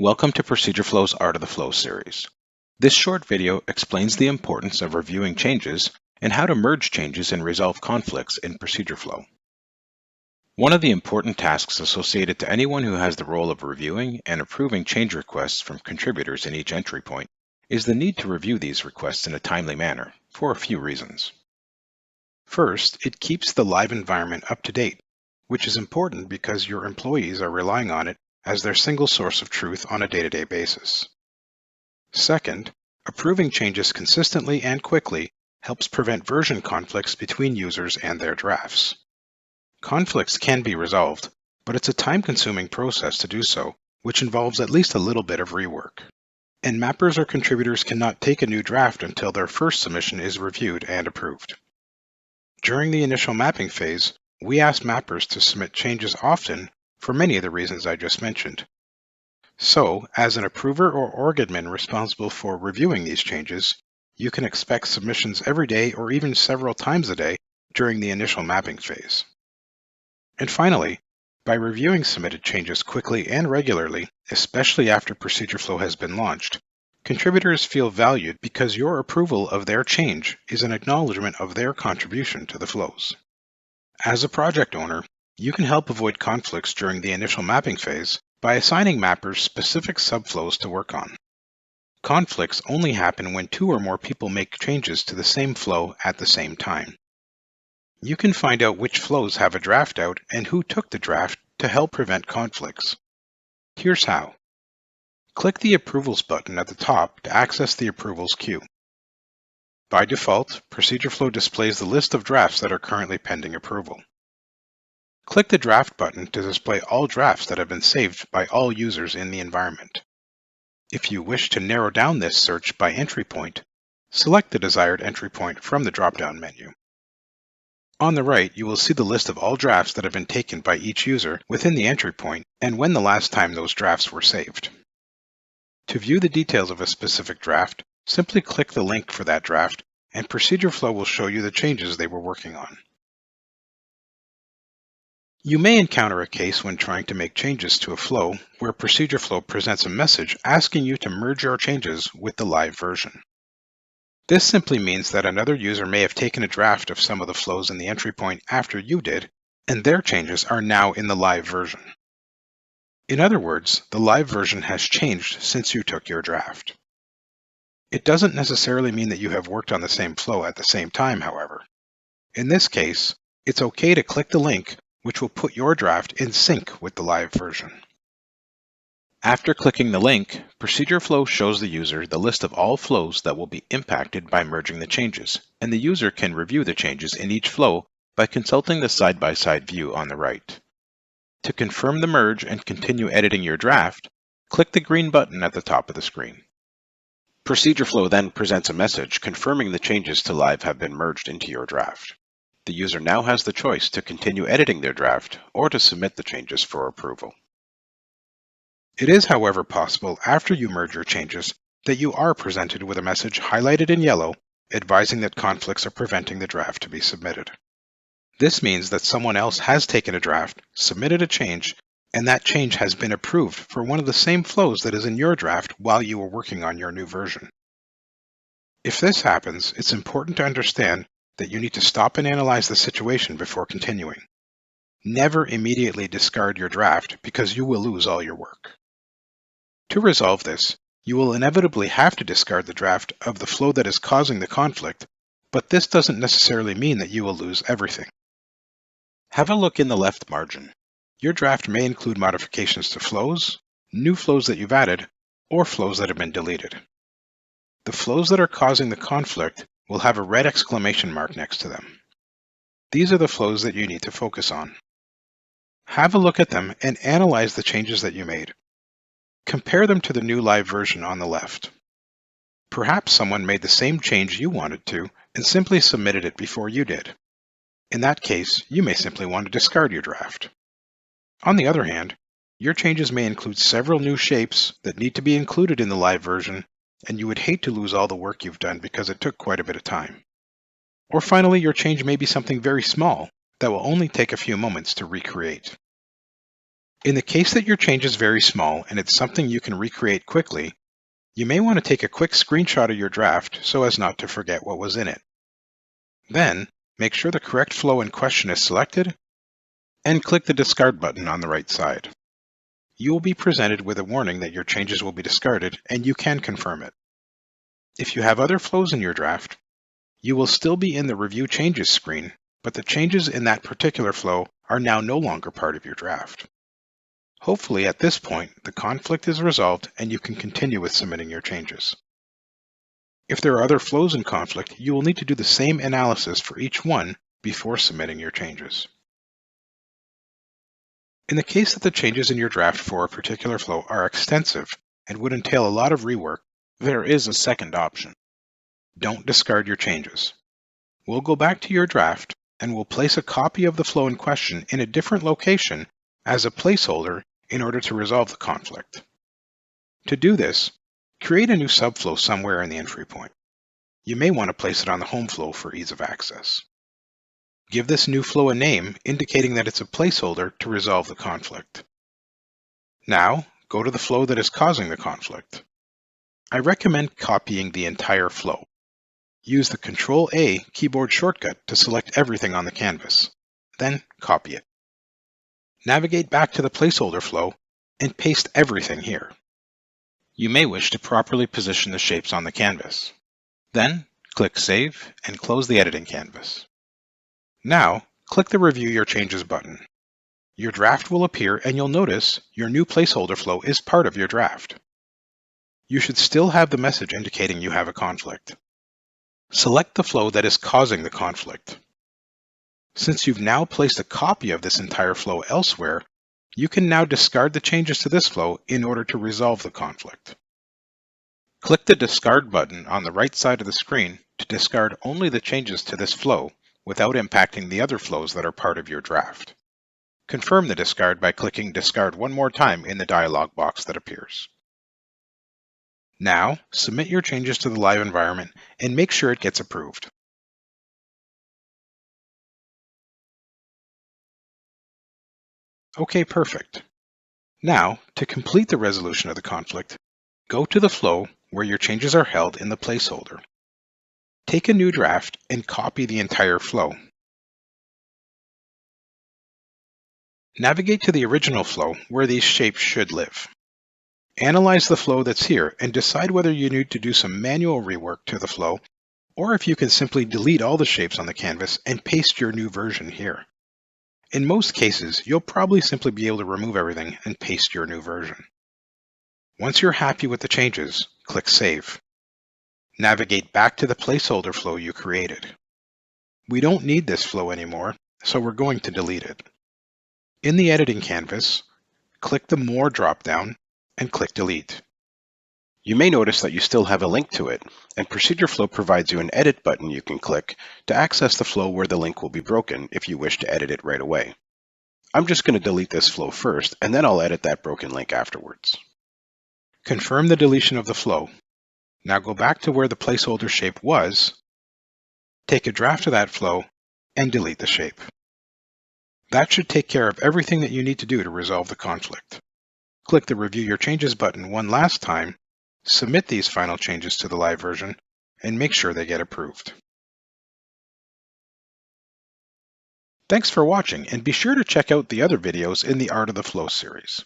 Welcome to Procedureflow's Art of the Flow series. This short video explains the importance of reviewing changes and how to merge changes and resolve conflicts in Procedureflow. One of the important tasks associated to anyone who has the role of reviewing and approving change requests from contributors in each entry point is the need to review these requests in a timely manner for a few reasons. First, it keeps the live environment up to date, which is important because your employees are relying on it as their single source of truth on a day-to-day basis. Second, approving changes consistently and quickly helps prevent version conflicts between users and their drafts. Conflicts can be resolved, but it's a time-consuming process to do so, which involves at least a little bit of rework. And mappers or contributors cannot take a new draft until their first submission is reviewed and approved. During the initial mapping phase, we ask mappers to submit changes often for many of the reasons I just mentioned. So, as an approver or org admin responsible for reviewing these changes, you can expect submissions every day or even several times a day during the initial mapping phase. And finally, by reviewing submitted changes quickly and regularly, especially after Procedureflow has been launched, contributors feel valued because your approval of their change is an acknowledgement of their contribution to the flows. As a project owner, you can help avoid conflicts during the initial mapping phase by assigning mappers specific subflows to work on. Conflicts only happen when two or more people make changes to the same flow at the same time. You can find out which flows have a draft out and who took the draft to help prevent conflicts. Here's how. Click the Approvals button at the top to access the Approvals queue. By default, Procedureflow displays the list of drafts that are currently pending approval. Click the Draft button to display all drafts that have been saved by all users in the environment. If you wish to narrow down this search by entry point, select the desired entry point from the drop-down menu. On the right, you will see the list of all drafts that have been taken by each user within the entry point and when the last time those drafts were saved. To view the details of a specific draft, simply click the link for that draft, and Procedureflow will show you the changes they were working on. You may encounter a case when trying to make changes to a flow where Procedureflow presents a message asking you to merge your changes with the live version. This simply means that another user may have taken a draft of some of the flows in the entry point after you did, and their changes are now in the live version. In other words, the live version has changed since you took your draft. It doesn't necessarily mean that you have worked on the same flow at the same time, however. In this case, it's okay to click the link, which will put your draft in sync with the live version. After clicking the link, Procedureflow shows the user the list of all flows that will be impacted by merging the changes, and the user can review the changes in each flow by consulting the side-by-side view on the right. To confirm the merge and continue editing your draft, click the green button at the top of the screen. Procedureflow then presents a message confirming the changes to live have been merged into your draft. The user now has the choice to continue editing their draft or to submit the changes for approval. It is, however, possible after you merge your changes that you are presented with a message highlighted in yellow advising that conflicts are preventing the draft to be submitted. This means that someone else has taken a draft, submitted a change, and that change has been approved for one of the same flows that is in your draft while you were working on your new version. If this happens, it's important to understand that you need to stop and analyze the situation before continuing. Never immediately discard your draft because you will lose all your work. To resolve this, you will inevitably have to discard the draft of the flow that is causing the conflict, but this doesn't necessarily mean that you will lose everything. Have a look in the left margin. Your draft may include modifications to flows, new flows that you've added, or flows that have been deleted. The flows that are causing the conflict will have a red exclamation mark next to them. These are the flows that you need to focus on. Have a look at them and analyze the changes that you made. Compare them to the new live version on the left. Perhaps someone made the same change you wanted to and simply submitted it before you did. In that case, you may simply want to discard your draft. On the other hand, your changes may include several new shapes that need to be included in the live version, and you would hate to lose all the work you've done because it took quite a bit of time. Or finally, your change may be something very small that will only take a few moments to recreate. In the case that your change is very small and it's something you can recreate quickly, you may want to take a quick screenshot of your draft so as not to forget what was in it. Then, make sure the correct flow in question is selected and click the Discard button on the right side. You will be presented with a warning that your changes will be discarded and you can confirm it. If you have other flows in your draft, you will still be in the Review Changes screen, but the changes in that particular flow are now no longer part of your draft. Hopefully at this point, the conflict is resolved and you can continue with submitting your changes. If there are other flows in conflict, you will need to do the same analysis for each one before submitting your changes. In the case that the changes in your draft for a particular flow are extensive and would entail a lot of rework, there is a second option. Don't discard your changes. We'll go back to your draft and we'll place a copy of the flow in question in a different location as a placeholder in order to resolve the conflict. To do this, create a new subflow somewhere in the entry point. You may want to place it on the home flow for ease of access. Give this new flow a name indicating that it's a placeholder to resolve the conflict. Now, go to the flow that is causing the conflict. I recommend copying the entire flow. Use the Ctrl-A keyboard shortcut to select everything on the canvas. Then copy it. Navigate back to the placeholder flow and paste everything here. You may wish to properly position the shapes on the canvas. Then click Save and close the editing canvas. Now, click the Review Your Changes button. Your draft will appear and you'll notice your new placeholder flow is part of your draft. You should still have the message indicating you have a conflict. Select the flow that is causing the conflict. Since you've now placed a copy of this entire flow elsewhere, you can now discard the changes to this flow in order to resolve the conflict. Click the Discard button on the right side of the screen to discard only the changes to this flow without impacting the other flows that are part of your draft. Confirm the discard by clicking Discard one more time in the dialog box that appears. Now, submit your changes to the live environment and make sure it gets approved. Okay, perfect. Now, to complete the resolution of the conflict, go to the flow where your changes are held in the placeholder. Take a new draft and copy the entire flow. Navigate to the original flow where these shapes should live. Analyze the flow that's here and decide whether you need to do some manual rework to the flow or if you can simply delete all the shapes on the canvas and paste your new version here. In most cases, you'll probably simply be able to remove everything and paste your new version. Once you're happy with the changes, click Save. Navigate back to the placeholder flow you created. We don't need this flow anymore, so we're going to delete it. In the editing canvas, click the More drop-down and click Delete. You may notice that you still have a link to it, and Procedureflow provides you an Edit button you can click to access the flow where the link will be broken if you wish to edit it right away. I'm just going to delete this flow first, and then I'll edit that broken link afterwards. Confirm the deletion of the flow. Now go back to where the placeholder shape was, take a draft of that flow, and delete the shape. That should take care of everything that you need to do to resolve the conflict. Click the Review Your Changes button one last time, submit these final changes to the live version, and make sure they get approved. Thanks for watching, and be sure to check out the other videos in the Art of the Flow series.